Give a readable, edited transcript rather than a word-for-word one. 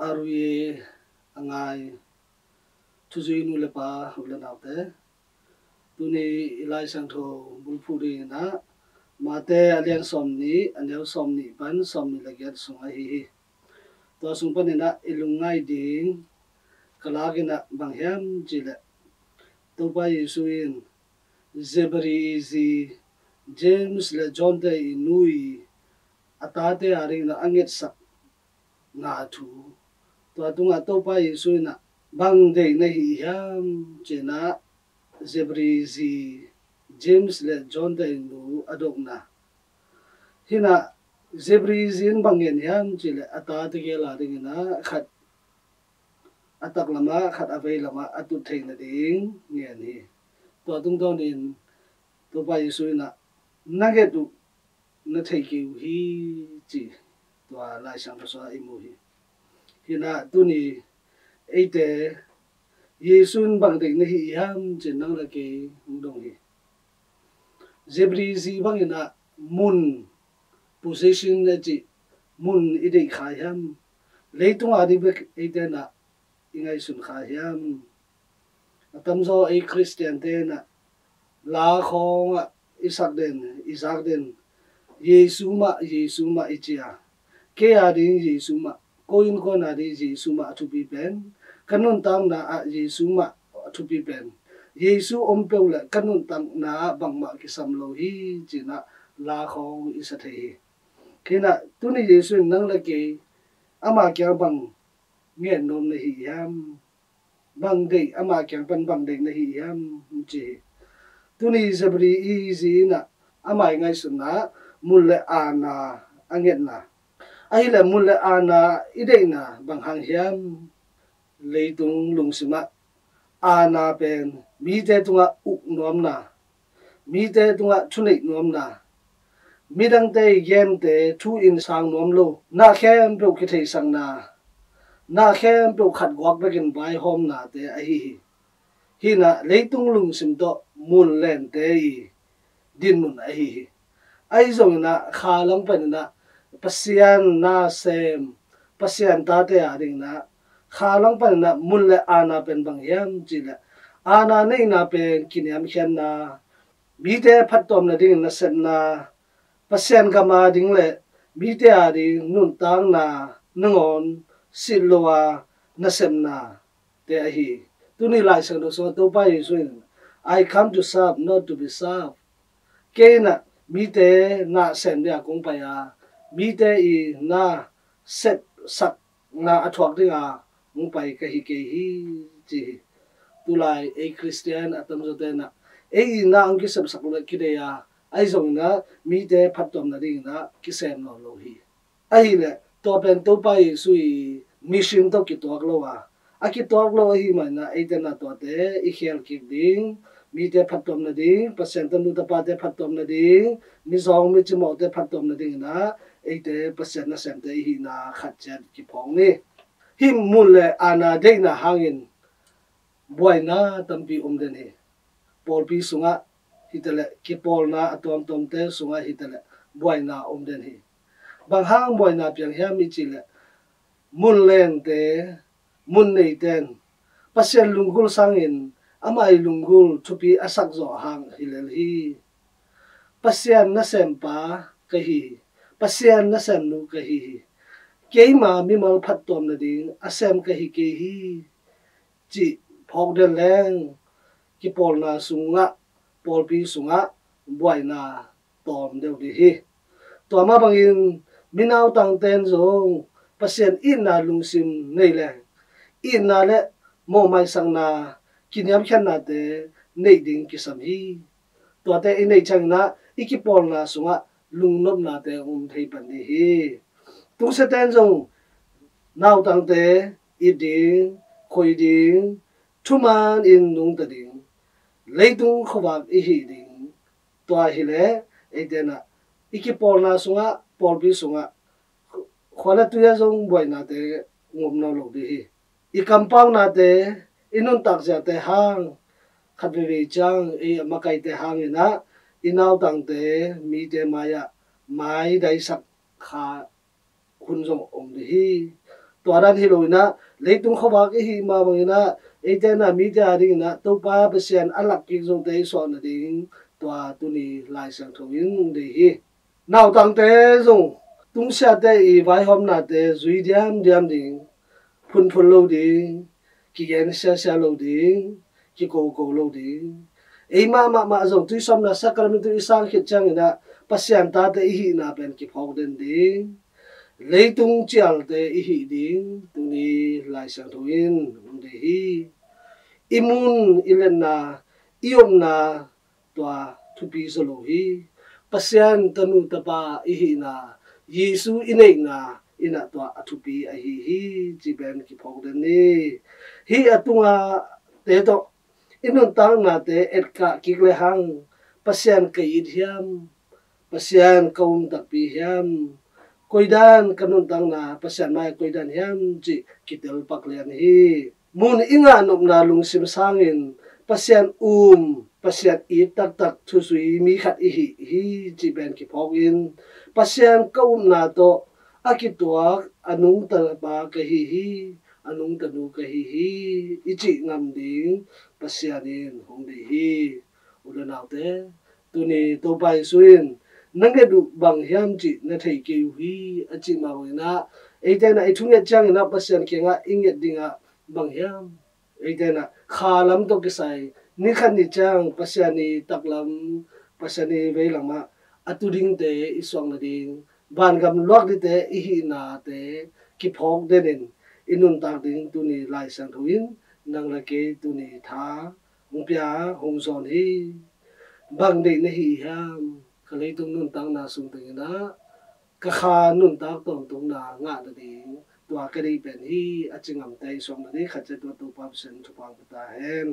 arui angai tuzui nu lepa ulenaute tuni ilai sang tho bulpuri na mate alian somni aneu somni pan somni lagiat sunga hi to sungpan na ilungai ding kalagina banghiam jile topa Yesuin Zebri zi James le John te inui atate aring na anget sak nga thu to atunga topa Yesuina bang de na hi hiam chena Zebri zi James le John te inu adok na hina Zebri zin bangen hiam chile atate ke la ring na khat atak lama khat avei lama atu theina ding ngen hi to atung don in topa Yesuina nagetu na thei ki hi chi to lai sang so imu hi hina tuni eite Yesun bang de na hi ham chen nang la ke dong hi Zebri zi bang ina mun possession na chi mun ide khai ham leitung adi bek eite na ingai sun khai ham atam zo e Christian te na la khong Isaac den Yesu ma ichia ke adin Yesu ma koin ko na di Yesu ma to be ben kanun tam na a Yesu ma to be ben Yesu ompeu la kanun tam na bang ma ki samlo hi china la khong isa the kina tuni Yesu nang la ke ama kya bang nge nom na hi yam bang de ama kya pan bang de na hi yam chi tuni Zebri izi na amai ngai sunna mulle ana anget na ai le mulle ana ide na bang hang hiam leitung lungsima ana pen mi te tunga uk nom na mi te tunga thunei nom na midang te gem te thu in sang nom lo na khem pe ki thei sang na khem pe khat gok begin bai hom na te ai hina leitung lungsim to mun len te din mun ai zong na kha lang pen na pasian na sem pasian ta te ading na kha lang pen na mun le ana pen bang yam jila ana nei na pen kiniam khian na mi te phat tom na ding na sen na pasian ka ma ding le mi te ading nun tang na nangon silwa na sem na te hi tuni lai sang do so to pa Yesu I come to serve not to be served kena mi te na sem dia kong pa ya mi te I na set sak na athwak dinga mung pai ka hi ke hi chi tulai e Christian atam zo te na e na ang ki sab sak le ki de ya ai zong na mi te phat tom na ding na ki sem no lo hi ai le to pen to pa Yesu mission to ki tok lo wa aki tok lo hi ma na e te na to te I khel ki ding mi te phat tom na ding pasent nu ta pa te phat tom na ding mi zong mi chi mo te phat tom na ding na e te pasent na sem te hi na khat chat ki phong ni him mule ana de na hangin boy na tampi de ni pol pi sunga hitale ki pol na atom tom te sunga hitale boy na de ni bang hang boy na piang hiam mi chi le mun len te mun nei ten pasien lungul sangin amai lungul thupi asak zo hang hilel hi pasian na sempa ka hi pasian na sem nu ka hi keima mi mal phat tom na ding asem ka hi ke hi chi phok de leng ki pol na sunga pol pi sunga boy na tom de di hi to ma bangin minau tang ten zo pasien in na lungsim nei le in na le mo mai sang na kiniam khan na te nei ding ki sam hi to te in nei chang na ikipol na sunga lungnop na te thei pan ni hi tu se ten zong nau tang te I ding khoi ding thuman in nung ta ding leitung khowak I hi ding to hi le e te na ikipol na sunga pol bi sunga khona tu ya zong boy na te ngom no lo di hi I compound na te inun tak ja te hang khatwe chang e makai te hang ina inau tang te mi te maya mai dai sak kha hun jong om di hi tua ran hi loina leitung khowa ke hi ma bangina eitena media ding na topa pasian alak ki zo te so na ding tua tuni lai sang thoin de hi naw tang te zo tung sha te I vai hom na te zui diam diam ding phun phun lo ding ki gen sha sha lo ding ki ko lo ding ei ma zo tu som na sakramento isang khit chang na pasian ta te hi na pen ki phok den ding leitung chial te hi ding tuni lai sang thoin de hi imun ilen na iom na tua thupi solo hi pasian tanu tapa hi na Yesu inei na ina tua athupi a hi chi ben ki phok den ni hi atunga te to inun tang na te etka kikle hang pasian kai hiam pasian kaum tak pi hiam koidan kanun tang na pasian mai koidan hiam chi kitel paklian hi mun inga nop na lungsim sangin pasian pasian I tak tak thusui mi khat hi chi ben ki phok in pasian kaum na to akituak anung ta ba ka hi anung ta nu ka hi ichi ngam ding pasianin hong de hi ulanaute tuni to pai suin nange du bang hiam chi na thei ke hi achi ma wina eitena ithunge chang na pasian ke nga inget dinga bang hiam eitena khalam to ke sai ni khan ni chang pasiani taklam pasiani veilama atuding te iswang na ding ban gam lok di te hi na te ki phok denin inun tak ding tuni lai sang thuin nang la ke tuni tha ungpia hong zon hi bang de na hi ham khalei tung nun tang na sung teng na ka kha nun tak tong tung na nga da ding tua ka dei pen hi achingam tai som na ni khat che to pa sen thu pang ta hen